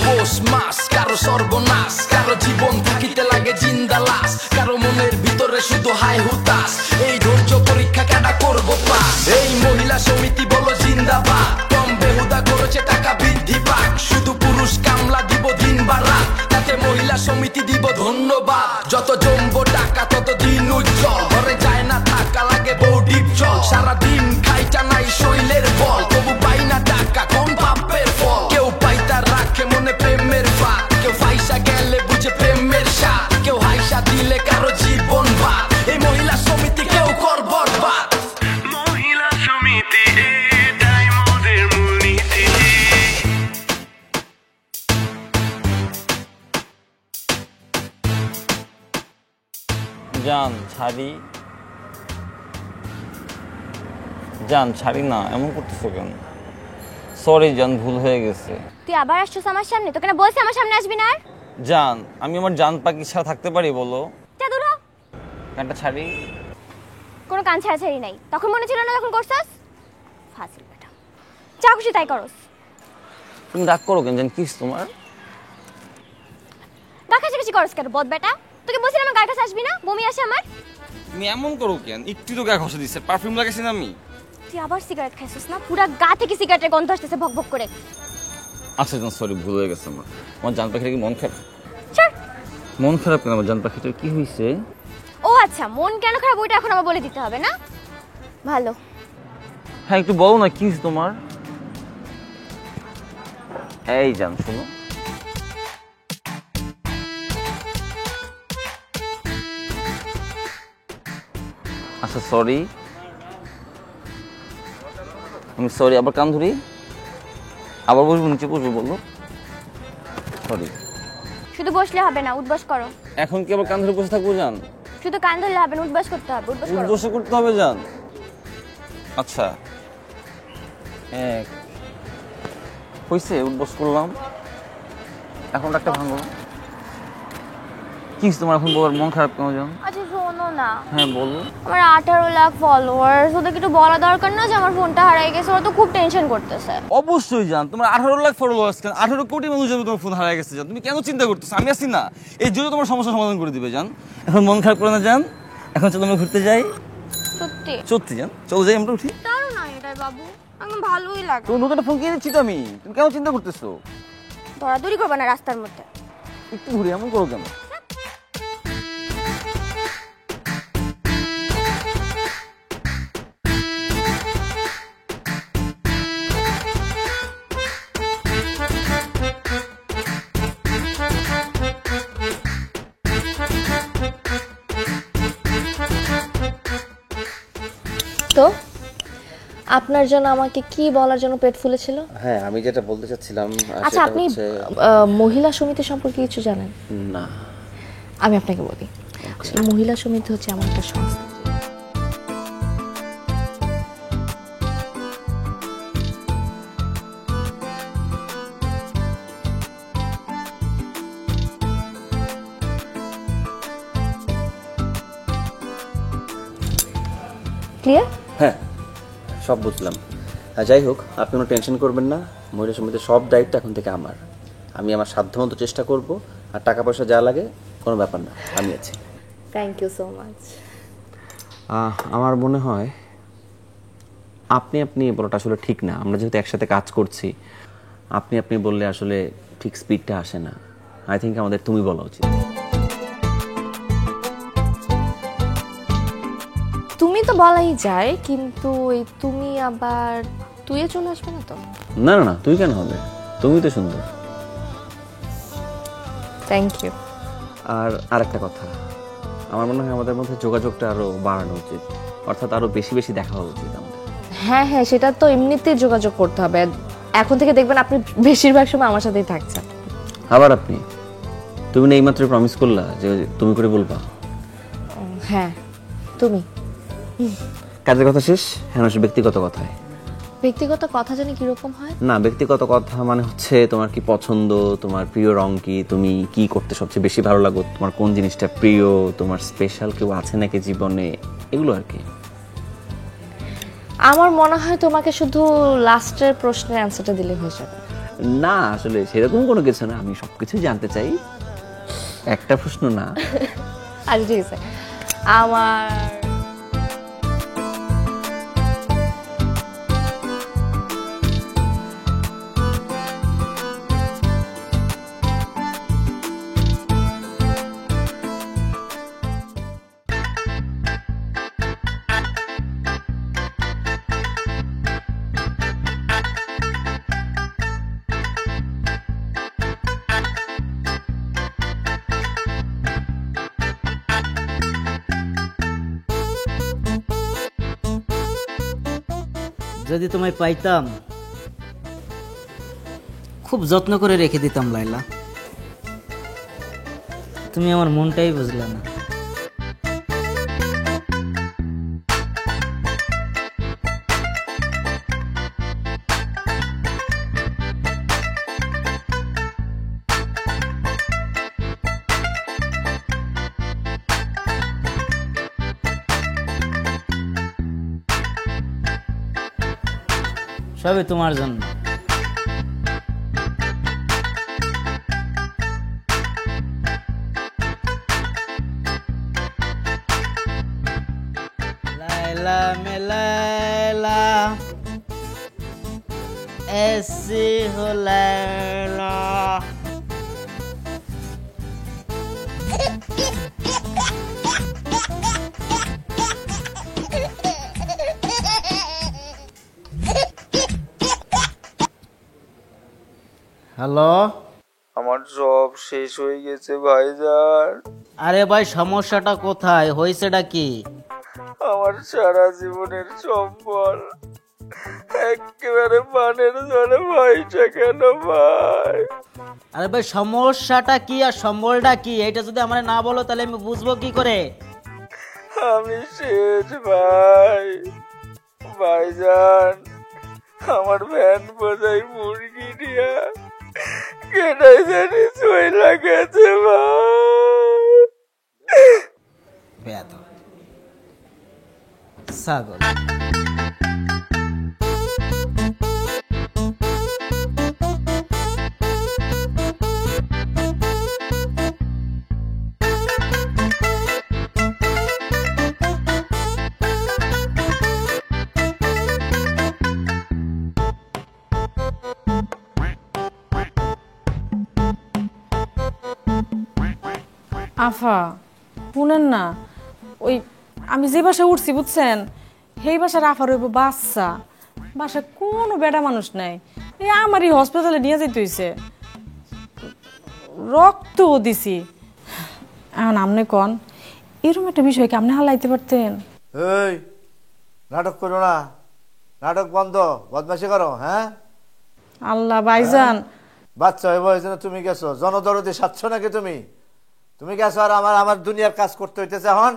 পোষ মাস, কারো সর্বনাশ, কারো জীবন থাকিতে লাগে জিন্দা লাশ, কারো মনের ভিতরে শুধু হাই হুতাশ। এই ধৈর্য পরীক্ষা কেডা করবো পাস? এই মহিলা সমিতি বলো জিন্দাবাদ, কম বেহুদা করেছে টাকা বৃদ্ধি পাক, শুধু পুরুষ কামলা দিব দিন বা রাত, তাতে মহিলা সমিতি দিব ধন্যবাদ। যত জমবো টাকা তত দিন উজ্জ্বল, ঘরে যায় না থাকা লাগে বৌডিপ জল, সারাদিন খাইটা নাই শৈলের বল, তবু পাই না টাকা কোন পাপের ফল। কেউ পাইতা রাখে মনে প্রেমের ফাঁক, কেউ ফাইসা গেলে বুঝে প্রেমের স্বাদ, কেউ হাইসা দিলে কারো জীবন বাদ। এই মহিলা সমিতি কেউ কর বরবাদ। মহিলা সমিতি এটাই মোদের মূলনীতি। জান ছাড়ি, জান ছাড়ি না, এমন করতেছো কেন? সরি জান, ভুল হয়ে গেছে। তুই আবার আসছিস আমার সামনে, তোকে না বলছি আমার সামনে আসবি না আর। জান আমি আমার জান পাখি ছাড়া থাকতে পারি বলো? যা দূর হ। কানটা ছাড়ি। কোনো কান ছাড়াছাড়ি নাই, তখন মনে ছিল না যখন করছস? ফাজিল বেটা, যা খুশি তাই করস। তুমি রাগ করো কেন জান? কিস তোমার? গা কাছাকাছি করস কেন বদ বেটা? তোকে বলছিলাম আমার গায়ের কাছে আসবি না, বমি আসে আমার। তুমি এমন করো কেন? একটু তো গা ঘষে দিচ্ছে, পারফিউম লাগাইছি না আমি। তুই আবার সিগারেট খাইছিস না? পুরা গা থেকে সিগারেটের গন্ধ আসতেছে ভক ভক করে। আচ্ছা জান সরি, ভুল হয়ে গেছে আমার। আমার জান পাখিটা কি মন খারাপ? ছাড়। মন খারাপ কেন? আমার জান পাখিটার কি হয়েছে? ও আচ্ছা, মন কেন খারাপ ওইটা এখন আমার বলে দিতে হবে না? ভালো। হ্যাঁ একটু বলো না, কি হয়েছে তোমার? এই জান শোনো, আচ্ছা সরি, আমি সরি। আবার কান ধরি, আবার বসবো, নিচে বসবো, বলো সরি। শুধু বসলে হবে না, উঠবস করো। এখন কি আবার কান ধরে বসে থাকবো জান? শুধু কান ধরলে হবে না, উঠবস করতে হবে। উঠবস করো। বসে করতে হবে জান। আচ্ছা এক হয়েছে, উঠবস করলাম, এখন একটা ভাঙো। কি হয়েছে তোমার এখন? বলার মন খারাপ কেন জান? আচ্ছা শোনো না, হ্যাঁ বলো। আমার 18 লাখ ফলোয়ার্স, ওদের একটু বলা দরকার না যে আমার ফোনটা হারিয়ে গেছে? ওরা তো খুব টেনশন করতেছে। অবশ্যই জান, তোমার 18 লাখ ফলোয়ার্স, কেন 18 কোটি মানুষ জানবে তোমার ফোন হারিয়ে গেছে জান। তুমি কেন চিন্তা করতেছো? আমি আছি না, এই জন্য তোমার সমস্যা সমাধান করে দিবে জান। এখন মন খারাপ করে না জান, এখন চলো আমরা ঘুরতে যাই। সত্যি? সত্যি জান, চলো যাই, আমরা উঠি। দারুণ না এটাই বাবু, একদম ভালোই লাগে। তুমি নতুন একটা ফোন কিনে দিচ্ছি তো আমি, তুমি কেন চিন্তা করতেছো? দৌড়াদৌড়ি করবে না রাস্তার মধ্যে। একটু ঘুরে, এমন করো কেন? তো আপনার জন্য আমাকে কি বলার জন্য পেট ফুলেছিল? হ্যাঁ আমি যেটা বলতে চাচ্ছিলাম আচ্ছা, আপনি মহিলা সমিতি সম্পর্কে কিছু জানেন? না। আমি আপনাকে বলি, আসলে মহিলা সমিতি হচ্ছে এমন একটা সংস্থা ক্লিয়ার? হ্যাঁ সব বুঝলাম। যাই হোক, আপনি কোনো টেনশন করবেন না, মহিলা সমিতির সব দায়িত্ব এখন থেকে আমার। আমি আমার সাধ্যমতো চেষ্টা করব, আর টাকা পয়সা যা লাগে কোনো ব্যাপার না, আমি আছি। Thank you so much. আমার মনে হয় আপনি বলাটা আসলে ঠিক না। আমরা যেহেতু একসাথে কাজ করছি, আপনি বললে আসলে ঠিক স্পিডটা আসে না। আই থিঙ্ক আমাদের তুমি বলা উচিত। তুমি তো বলাই যায়, কিন্তু এই তুমি আবার তুইয়ে চলে আসবে না তো? না না না, তুই কেন হবে? তুমি তো সুন্দর। Thank you. আর আরেকটা কথা, আমার মনে হয় আমাদের মধ্যে যোগাযোগটা আরো বাড়ানো উচিত, অর্থাৎ আরো বেশি বেশি দেখা হওয়া উচিত আমাদের। হ্যাঁ হ্যাঁ, সেটা তো এমনিতেই যোগাযোগ করতে হবে। এখন থেকে দেখবেন আপনি বেশিরভাগ সময় আমার সাথেই থাকছেন। আবার তুমি না এইমাত্র প্রমিস করলা যে তুমি করে বলবা। হ্যাঁ তুমি। কাজের কথা শেষ, হ্যাঁ ব্যক্তিগত কথায়। ব্যক্তিগত কথা জানি কিরকম হয়? না, ব্যক্তিগত কথা মানে হচ্ছে তোমার কি পছন্দ, তোমার প্রিয় রং কি, তুমি কি করতে সবচেয়ে বেশি ভালো লাগো, তোমার কোন জিনিসটা প্রিয়, তোমার স্পেশাল কেউ আছে নাকি জীবনে, এগুলো আর কি। আমার মনে হয় তোমাকে শুধু লাস্টের প্রশ্নের অ্যান্সারটা দিলে হয়ে যাবে। না আসলে সেরকম কোনো কিছু না, আমি সবকিছু জানতে চাই, একটা প্রশ্ন না। আচ্ছা ঠিক আছে, আমার যদি তোমায় পাইতাম খুব যত্ন করে রেখে দিতাম লাইলা, তুমি আমার মনটাই বুঝলা না। সবই তোমার জন্য। লাইলা মে লাইলা ऐसी हो लैला। হ্যালো, আমার সব শেষ হয়ে গেছে ভাইজান। আরে ভাই সমস্যাটা কোথায়, হয়েছেটা কি? আমার সারা জীবনের সম্বল একেবারে পানের জলে ভাইটা কেন ভাই? আরে ভাই সমস্যাটা কি আর সম্বলটা কি, এটা যদি আমরা না বলো তাহলে আমি বুঝবো কি করে? আমি শেষ ভাই। ভাইজান আমার ভ্যান বোঝাই মুরগি দিয়া কেটাই জানি চইলা গেছে ভাই। বেয়াদব ছাগল। আফা শুনেন না, ওই আমি যে বাসায় উঠছি বুঝছেন, সেই বাসার আফার হইব বাচ্চা, বাসায় কোনো বেটা মানুষ নাই। এই আমারই হসপিটালে নিয়ে যেতে হইছে, রক্তও দিছি। এখন আপনি কন এরকম একটা বিষয়কে আপনি হালাইতে পারতেন? এই নাটক করো না, নাটক বন্ধ, বদমাশি করো। হ্যাঁ আল্লাহ ভাইজান, বাচ্চা হয়ে বয়সে তুমি গেছো, জনদরদে সাচ্ছ নাকি তুমি? তুমি গেছো আর আমার দুনিয়ার কাজ করতে হইতেছে এখন।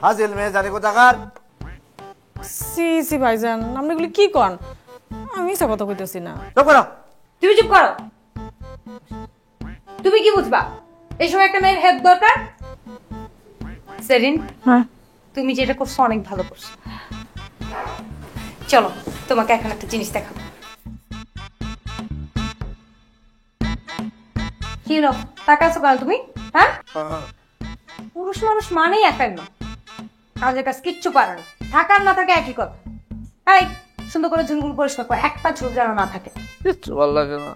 হাজিল মেয়ে জানি কোথাকার। সি সি ভাইজান, আপনি এগুলি কি কন? আমি মিছা কথা কইতেছি না। চুপ করো। তুমি চুপ করো। তুমি কি বুঝবা এই সময় একটা মেয়ের হেল্প দরকার? সেরিন, হ্যাঁ তুমি যেটা করছো অনেক ভালো করছো। চলো তোমাকে এখন একটা জিনিস দেখাবো। কি হলো তাকাচ্ছো কেন তুমি? হ্যাঁ, পুরুষ মানুষ মানেই একাই না, কাজের কাজ কিচ্ছু পারে না, থাকার না থাকে একই কথা। এই সুন্দর করে ঝুলগুলো পরিষ্কার করে, একটা ঝুল যেন না থাকে। কিচ্ছু ভালো লাগে না।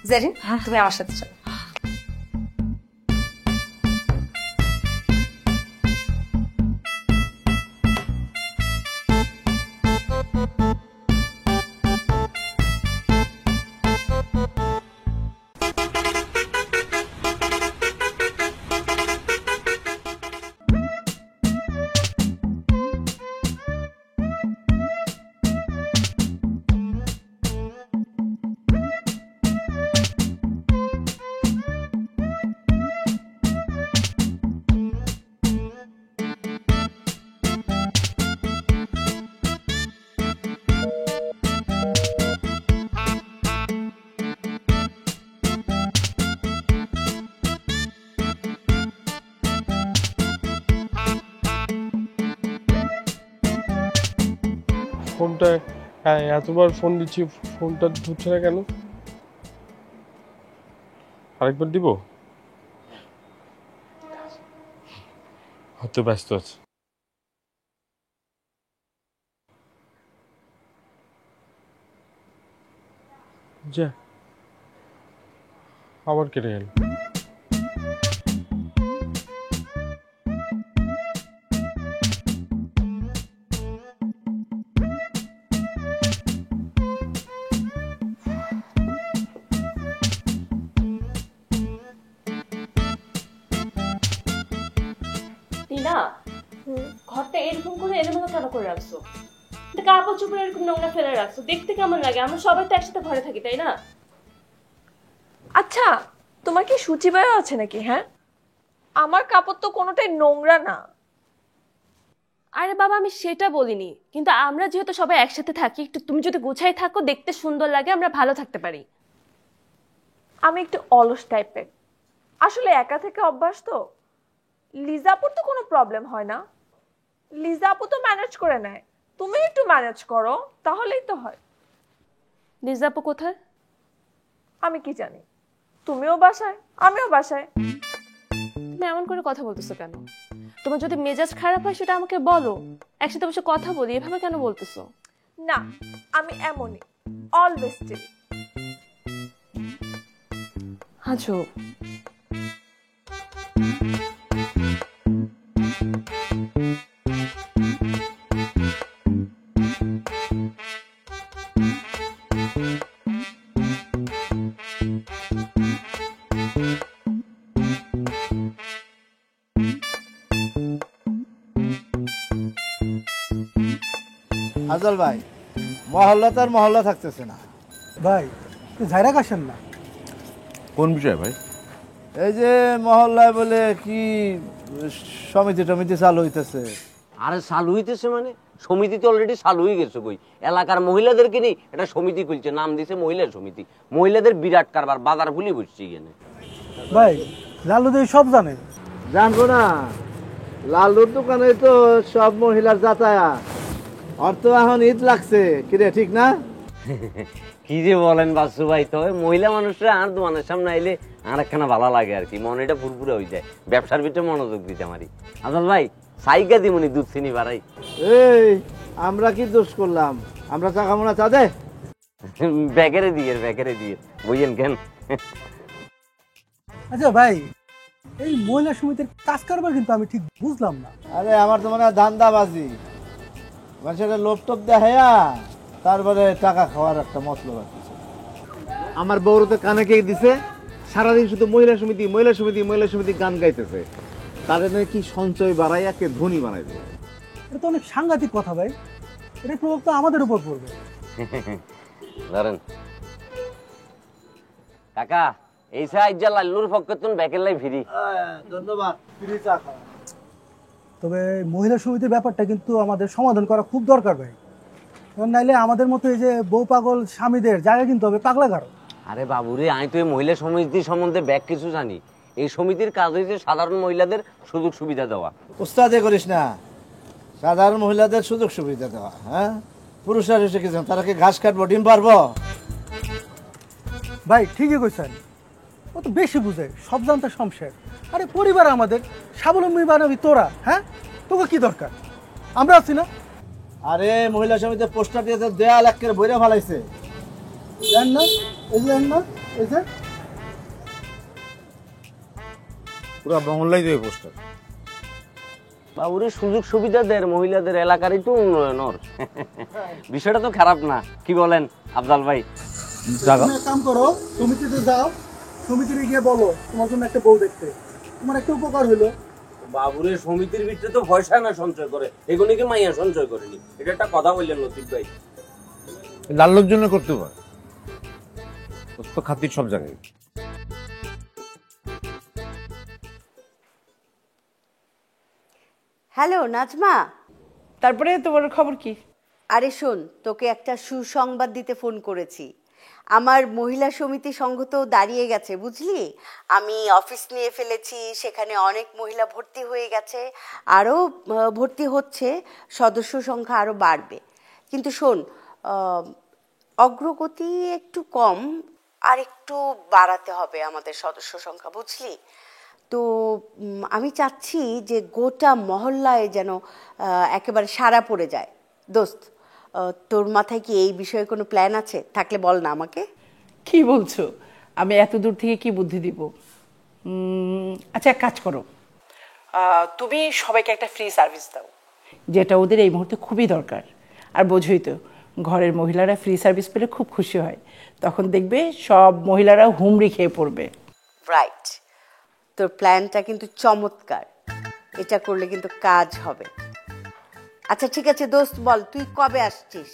জেরিন তুমি আমার সাথে চলো। ফোনটা এতবার ফোন দিচ্ছি, ফোনটা ধরছে না কেন? আরেকবার দিব? হয়তো ব্যস্ত আছে। যা, আবার কেটে গেল। টিনা, ঘরটা এরকম করে এলোমেলো কেন করে রাখছো? কাপড় চোপড় এরকম নোংরা ফেলে রাখছো, দেখতে কেমন লাগে? আমরা সবাই তো একসাথে ঘরে থাকি, তাই না? আচ্ছা, তোমার কি সূচিবায়ও আছে নাকি? হ্যাঁ, আমার কাপড় তো কোনোটাই নোংরা না। আরে বাবা, আমি সেটা বলিনি, কিন্তু আমরা যেহেতু সবাই একসাথে থাকি, একটু তুমি যদি গুছাই থাকো, দেখতে সুন্দর লাগে, আমরা ভালো থাকতে পারি। আমি একটু অলস টাইপের, আসলে একা থেকে অভ্যাস তো। লিজাপুর তো কোনো প্রবলেম হয় না, লিজাপু তো ম্যানেজ করে নেয়, তুমি একটু ম্যানেজ করো তাহলেই তো হয়। লিজাপু কোথায়? আমি কি জানি, তুমিও বাসায় আমিও বাসায়। তুমি এমন করে কথা বলতেছো কেন? তোমার যদি মেজাজ খারাপ হয় সেটা আমাকে বলো, একসাথে বসে কথা বলি। এভাবে কেন বলতেছো? না, আমি এমনই, অলওয়েজ চিল। আচ্ছা, আজল ভাই, মহল্লা তার মহল্লা থাকতেছে না ভাই। ঝাইরা কাশেন না। কোন বিষয় ভাই? এই যে মহল্লায় বলে কি সমিতি টমিতি চালু হইতেছে। আরে চালু হইতেছে মানে? সমিতি তো অলরেডি চালু হয়ে গেছে। কই, এলাকার মহিলাদেরকে নিয়ে একটা সমিতি খুলছে, নাম দিছে মহিলা সমিতি। মহিলাদের বিরাট কারবার, বাজার ভুলি বসছে এখানে। ভাই, লালু দেই সব জানে। জানবো না? লালুর দোকানে তো সব মহিলার যাতায়াত। আর তো এখন ঈদ লাগছে, কিরে ঠিক না? কি যে বলেন বাসু ভাই, তবে মহিলা মানুষরা আর দোকানের সামনে আইলে আর একখানা ভালো লাগে আর কি, মনেটা ফুরফুরে হয়ে যায়। ব্যবসার ভিতরে মনোযোগ দিতে পারি। আজল ভাই, সাইকা দিমনি দুধ চিনি বাড়াই। এই আমরা কি দোষ করলাম? আমরা চা খাবো না, চা দে। ব্যাকেরে দিয়ে বুঝেন কেন? আচ্ছা ভাই, এই মহিলা সমিতির কাজ কারবার কিন্তু আমি ঠিক বুঝলাম না। আরে আমার তো মনে হয় ধান্দাবাজি, মানুষের লোভ টোপ দেখাইয়া তারপরে টাকা খাওয়ার একটা মতলব আছে। আমার বউরতে কানে কে দিছে, সারাদিন শুধু মহিলা সমিতি মহিলা সমিতি মহিলা সমিতি গান গাইতেছে। তাদের কি সঞ্চয় বাড়াইয়া কে ধনী বানাই দেবে। এটা তো অনেক সাংঘাতিক কথা ভাই, এটা প্রভাব তো আমাদের উপর পড়বে। ধরেন কাকা, এই সাইজা লাল্লুর ফকতুন ব্যাকের লাই ফিরি। ধন্যবাদ, ফিরি চা খাও। তবে মহিলা সমিতির ব্যাপারটা কিন্তু আমাদের সমাধান করা খুব দরকার ভাই, নাইলে আমাদের মতো এই যে বউ পাগল স্বামীদের জায়গা কিন্তু হবে পাগলা গারো। আরে বাবুরে, আমি তো এই মহিলা সমিতি সম্বন্ধে ব্যাক কিছু জানি। এই সমিতির কাজ হয়েছে সাধারণ মহিলাদের সুযোগ সুবিধা দেওয়া। উস্তাদে করিস না, সাধারণ মহিলাদের সুযোগ সুবিধা দেওয়া। হ্যাঁ, পুরুষরা এসে কিছু তারা কি ঘাস কাটবো, ডিম পারবো? ভাই ঠিকই কইছেন, ও তো বেশি বুঝে, সব জানতে সংসার। আরে পরিবার আমাদের, স্বাবলম্বী বানাবি তোরা। হ্যাঁ, তোকে কি দরকার? আমরা আছি না। আরে মহিলা সমিতির পোস্টার দিয়ে দেয়াল একের বইরে ফেলাইছে। জান না, এই যে না, এই যে পুরা মহল্লাই দেবে পোস্টার। বাবুরে সুযোগ সুবিধা দেয় মহিলাদের, এলাকারই তো উন্নয়ন। বিষয়টা তো খারাপ না, কি বলেন আফজাল ভাই? তুমি এক কাম করো, সমিতিতে যাও, সমিতিতে গিয়ে বলো তোমার জন্য একটা বউ দেখতে, তোমার একটা উপকার হইলো। বাবুরে, সমিতির ভিতরে তো পয়সা না সঞ্চয় করে, এগুলিকে মাইয়া সঞ্চয় করেনি। এটা একটা কথা বললেন লতিফ ভাই। লাল্লুর জন্য করতে পারে, তো খাতির সব জায়গায়। হ্যালো নাজমা, তারপরে তোমার খবর কি? আরে শোন, তোকে একটা সুসংবাদ দিতে ফোন করেছি। আমার মহিলা সমিতি সংঘ তো দাঁড়িয়ে গেছে, বুঝলি। আমি অফিস নিয়ে ফেলেছি, সেখানে অনেক মহিলা ভর্তি হয়ে গেছে, আরও ভর্তি হচ্ছে, সদস্য সংখ্যা আরও বাড়বে। কিন্তু শোন, অগ্রগতি একটু কম, আরেকটু বাড়াতে হবে আমাদের সদস্য সংখ্যা, বুঝলি? তো আমি চাচ্ছি যে গোটা মহল্লায় যেন একেবারে সারা পড়ে যায়। দোস্ত, তোর মাথায় কি এই বিষয়ে কোনো প্ল্যান আছে? থাকলে বল না আমাকে। কি বলছো? আমি এত দূর থেকে কি বুদ্ধি দিব? আচ্ছা, এক কাজ করো, তুমি সবাইকে একটা ফ্রি সার্ভিস দাও, যেটা ওদের এই মুহূর্তে খুবই দরকার। আর বোঝোই তো, ঘরের মহিলারা ফ্রি সার্ভিস পেলে খুব খুশি হয়। তখন দেখবে সব মহিলারা হুমড়ি খেয়ে পড়বে। রাইট, তোর প্ল্যানটা কিন্তু চমৎকার। এটা করলে কিন্তু কাজ হবে। আচ্ছা ঠিক আছে দোস্ত, বল তুই কবে আসছিস?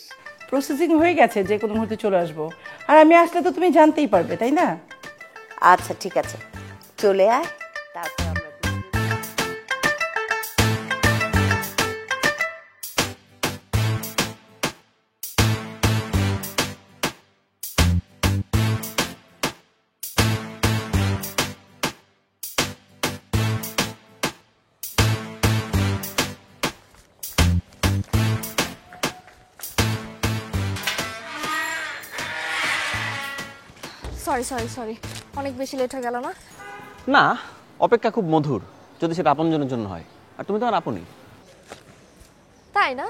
প্রসেসিং হয়ে গেছে, যে কোনো মুহূর্তে চলে আসবো। আর আমি আসলে তো তুমি জানতেই পারবে, তাই না? আচ্ছা ঠিক আছে, চলে আয়। তারপর আমরা সরি সরি সরি, অনেক বেশি লেট হয়ে গেল না? না, অপেক্ষা খুব মধুর যদি সেটা আপনজনের জন্য হয়। আর তুমি তো আর আপনই। তাই না?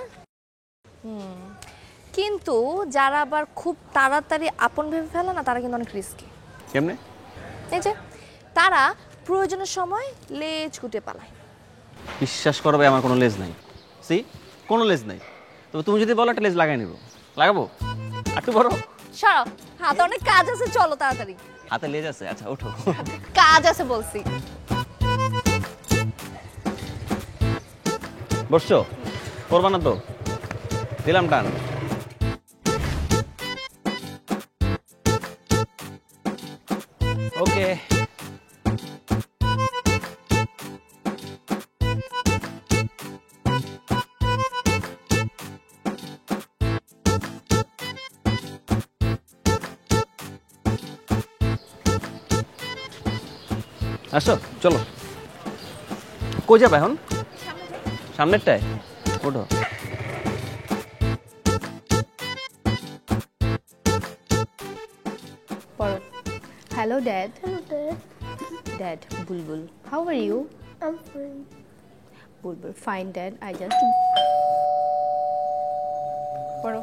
কিন্তু যারা আবার খুব তাড়াতাড়ি আপন ভেবে ফেলে না, তারা কিন্তু অনেক রিস্কি। কেমনে? এই যে তারা প্রয়োজনের সময় লেজ গুটে পালায়। বিশ্বাস করো ভাই, আমার কোনো লেজ নাই। কোনো লেজ নাই। তবে তুমি যদি বলো একটা লেজ লাগাই নেবো। লাগাবো? একটু বড়। সরো, হাতে অনেক কাজ আছে, চলো তাড়াতাড়ি। হাতে লেজ আছে? আচ্ছা ওঠো। কাজ আছে বলছি। বসছো? করবা না তো? দিলাম টান। ওকে। আসো, চলো। কই যাবে এখন? সামনেরটায় ওঠো। Hello, Dad. Hello, Dad. Dad, Bulbul. How are you? I'm fine. Bulbul, fine, Dad. I just. Paro.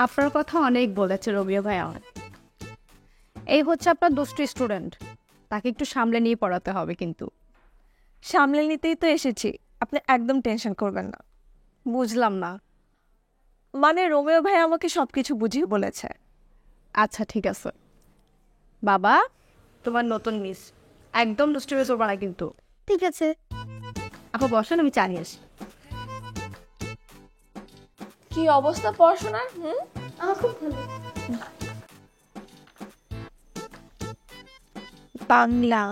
আপনার কথা অনেক বলেছে রবিও ভাই আমার। এই হচ্ছে আপনার দুষ্টু স্টুডেন্ট, তাকে একটু সামলে নিয়ে পড়াতে হবে। কিন্তু সামলে নিতেই তো এসেছি, আপনি একদম টেনশন করবেন না। বুঝলাম না। মানে রোমিও ভাই আমাকে সবকিছু বুঝিয়ে বলেছে। আচ্ছা ঠিক আছে বাবা, তোমার নতুন মিস একদম দুষ্টু হয়ে চলবে না কিন্তু। ঠিক আছে আপু বসেন, আমি চা নিয়ে আসি। কি অবস্থা পড়াশোনার? আমার খুব ভালো। বাংলা।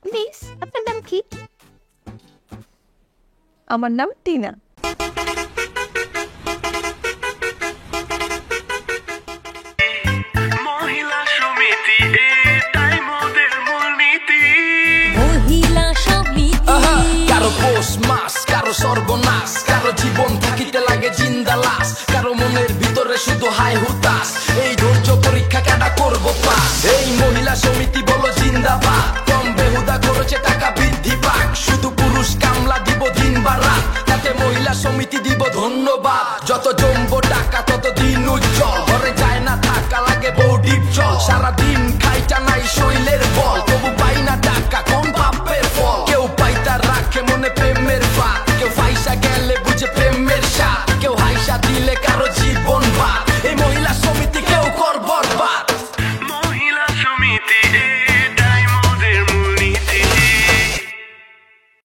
প্লিজ, আপনার নাম কি? আমার নাম টিনা। মহিলা সমিতি, এটাই মোদের মূলনীতি। কারো পোষ মাস, কারো সর্বনাশ, কারো জীবন